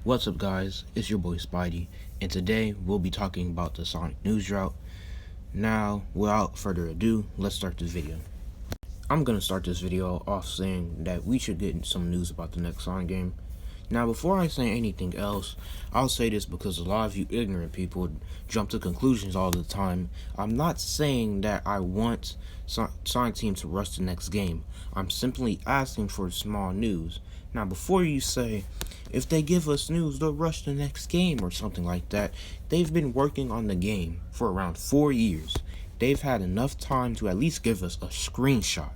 What's up, guys? It's your boy Spidey, and today we'll be talking about the Sonic news drought. Now, without further ado, let's start this video. I'm gonna start this video off saying that we should get some news about the next Sonic game. Now, before I say anything else, I'll say this because a lot of you ignorant people jump to conclusions all the time. I'm not saying that I want Sonic Team to rush the next game. I'm simply asking for small news. Now, before you say, if they give us news, they'll rush the next game or something like that, they've been working on the game for around 4 years. They've had enough time to at least give us a screenshot.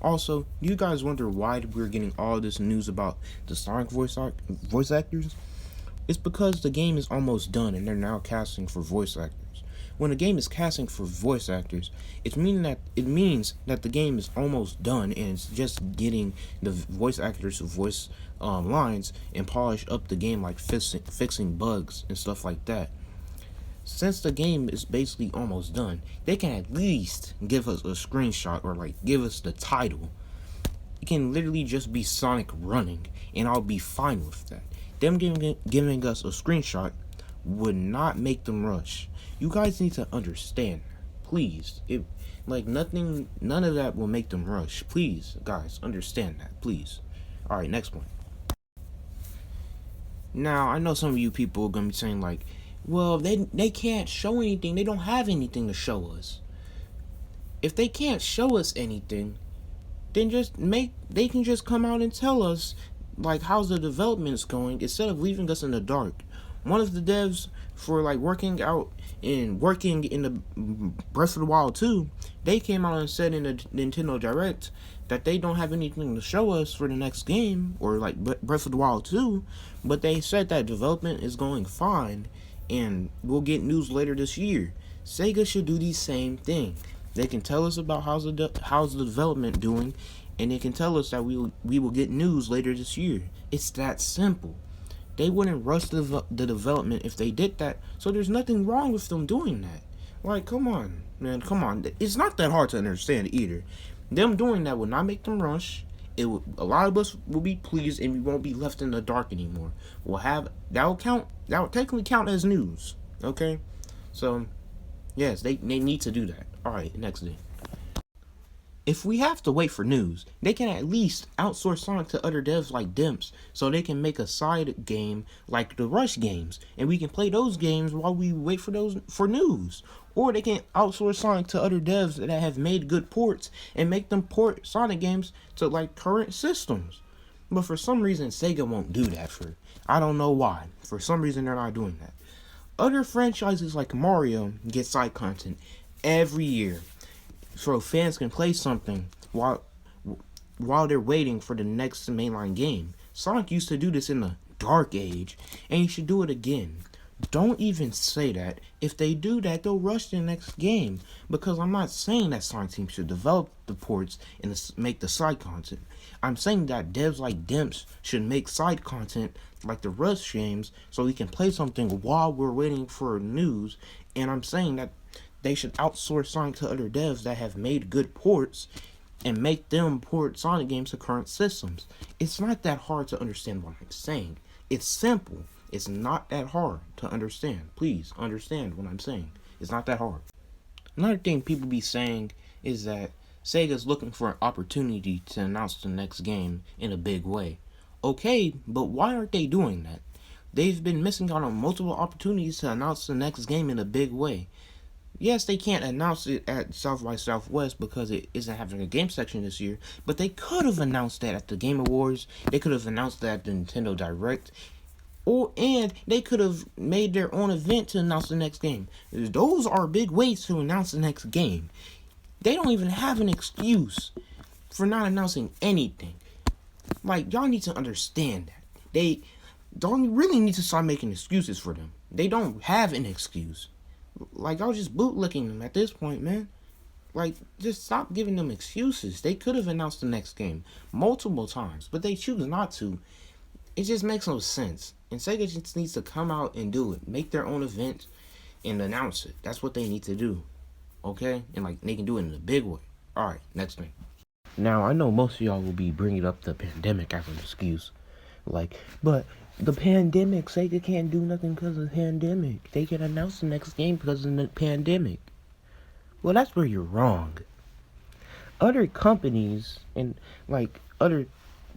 Also, do you guys wonder why we're getting all this news about the Sonic voice actors? It's because the game is almost done and they're now casting for voice actors. When a game is casting for voice actors, it means that the game is almost done and it's just getting the voice actors to voice lines and polish up the game, like fixing bugs and stuff like that. Since the game is basically almost done, they can at least give us a screenshot or like give us the title. It can literally just be Sonic running, and I'll be fine with that. Them giving us a screenshot would not make them rush. You guys need to understand, please. None of that will make them rush. Please, guys, understand that, please. All right, next one. Now, I know some of you people are gonna be saying like, well, they can't show anything. They don't have anything to show us. If they can't show us anything, then they can just come out and tell us like how's the development's going instead of leaving us in the dark. One of the devs for like working in the Breath of the Wild 2, they came out and said in the Nintendo Direct that they don't have anything to show us for the next game or like Breath of the Wild 2, but they said that development is going fine and we'll get news later this year. Sega should do the same thing. They can tell us about how's the development doing, and they can tell us that we will get news later this year. It's that simple. They wouldn't rush the development if they did that, so there's nothing wrong with them doing that. Like, come on, man, come on. It's not that hard to understand either. Them doing that will not make them rush. A lot of us will be pleased, and we won't be left in the dark anymore. That will technically count as news. Okay, so yes, they need to do that. All right, next thing. If we have to wait for news, they can at least outsource Sonic to other devs like Dimps, so they can make a side game like the Rush games, and we can play those games while we wait for news. Or they can outsource Sonic to other devs that have made good ports and make them port Sonic games to like current systems. But for some reason, Sega won't do that. I don't know why. For some reason, they're not doing that. Other franchises like Mario get side content every year, so fans can play something while they're waiting for the next mainline game. Sonic used to do this in the Dark Age, and you should do it again. Don't even say that. If they do that, they'll rush the next game. Because I'm not saying that Sonic Team should develop the ports and make the side content. I'm saying that devs like Dimps should make side content like the Rush games so we can play something while we're waiting for news. And I'm saying that they should outsource Sonic to other devs that have made good ports and make them port Sonic games to current systems. It's not that hard to understand what I'm saying. It's simple. It's not that hard to understand. Please understand what I'm saying. It's not that hard. Another thing people be saying is that Sega's looking for an opportunity to announce the next game in a big way. Okay, but why aren't they doing that? They've been missing out on multiple opportunities to announce the next game in a big way. Yes, they can't announce it at South by Southwest because it isn't having a game section this year, but they could have announced that at the Game Awards. They could have announced that at the Nintendo Direct. And they could have made their own event to announce the next game. Those are big ways to announce the next game. They don't even have an excuse for not announcing anything. Like, y'all need to understand that. They don't really need to start making excuses for them. They don't have an excuse. Like, y'all just bootlicking them at this point, man. Like, just stop giving them excuses. They could have announced the next game multiple times, but they choose not to. It just makes no sense. And Sega just needs to come out and do it. Make their own event and announce it. That's what they need to do. Okay? And like, they can do it in a big way. Alright, next thing. Now, I know most of y'all will be bringing up the pandemic as an excuse. Like, but The pandemic. Sega can't do nothing because of the pandemic. They can announce the next game because of the pandemic. Well, that's where you're wrong. Other companies and other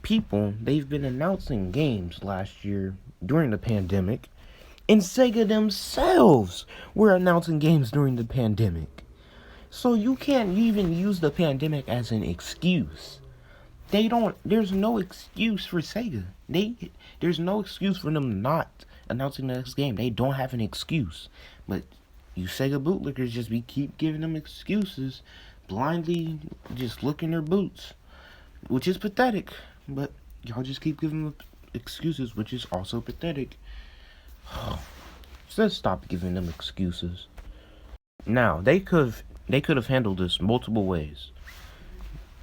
people, they've been announcing games last year during the pandemic, and Sega themselves were announcing games during the pandemic. So you can't even use the pandemic as an excuse. There's no excuse for Sega. There's no excuse for them not announcing the next game. They don't have an excuse. But you Sega bootlickers keep giving them excuses, blindly just looking their boots, which is pathetic. But y'all just keep giving them excuses, which is also pathetic. So let's stop giving them excuses. Now they could have handled this multiple ways.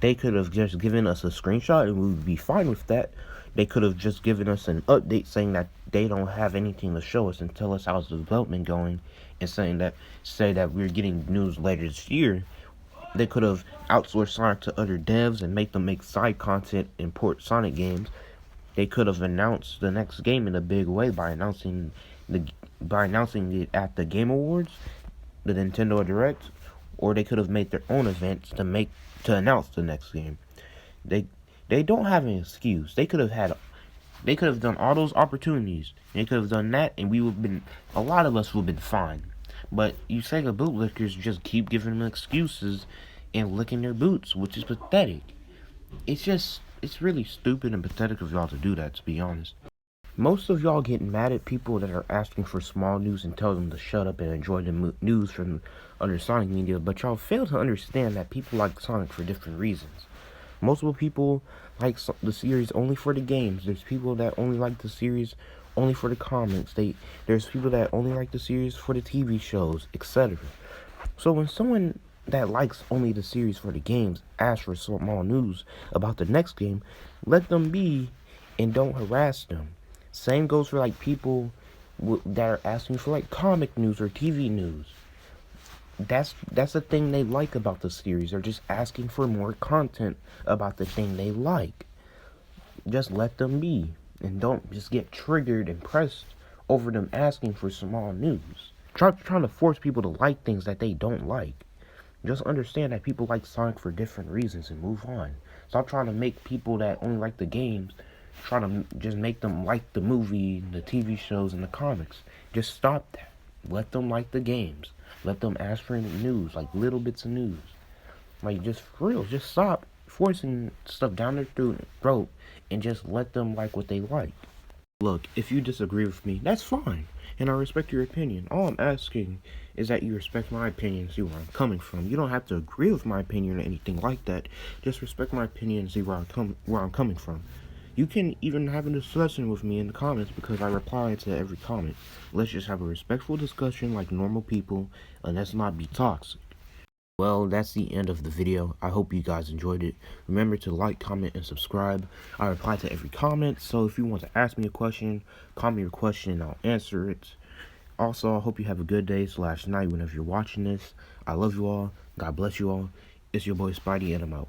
They could have just given us a screenshot and we would be fine with that. They could have just given us an update saying that they don't have anything to show us and tell us how's the development going, and say that we're getting news later this year. They could have outsourced Sonic to other devs and make them make side content and port Sonic games. They could have announced the next game in a big way by announcing it at the Game Awards, the Nintendo Direct, or they could have made their own events to announce the next game. They don't have an excuse. They could have done all those opportunities. They could have done that, and a lot of us would have been fine. But you Sega bootlickers just keep giving them excuses and licking their boots, which is pathetic. It's really stupid and pathetic of y'all to do that, to be honest. Most of y'all get mad at people that are asking for small news and tell them to shut up and enjoy the news from other Sonic media, but y'all fail to understand that people like Sonic for different reasons. Multiple people like the series only for the games. There's people that only like the series only for the comics. There's people that only like the series for the TV shows, etc. So when someone that likes only the series for the games asks for small news about the next game, let them be and don't harass them. Same goes for people that are asking for comic news or TV news. That's the thing they like about the series. They're just asking for more content about the thing they like. Just let them be, and don't just get triggered and pressed over them asking for small news. Trying to force people to like things that they don't like. Just understand that people like Sonic for different reasons and move on. Stop trying to make people that only like the games, trying to just make them like the movie, the TV shows, and the comics. Just stop that. Let them like the games. Let them ask for news, little bits of news. Just for real, just stop forcing stuff down their throat and just let them like what they like. Look, if you disagree with me, that's fine, and I respect your opinion. All I'm asking is that you respect my opinion and see where I'm coming from. You don't have to agree with my opinion or anything like that. Just respect my opinion and see where I'm coming from. You can even have a discussion with me in the comments because I reply to every comment. Let's just have a respectful discussion like normal people, and let's not be toxic. Well, that's the end of the video. I hope you guys enjoyed it. Remember to like, comment, and subscribe. I reply to every comment, so if you want to ask me a question, comment your question and I'll answer it. Also, I hope you have a good day / night whenever you're watching this. I love you all. God bless you all. It's your boy Spidey, and I'm out.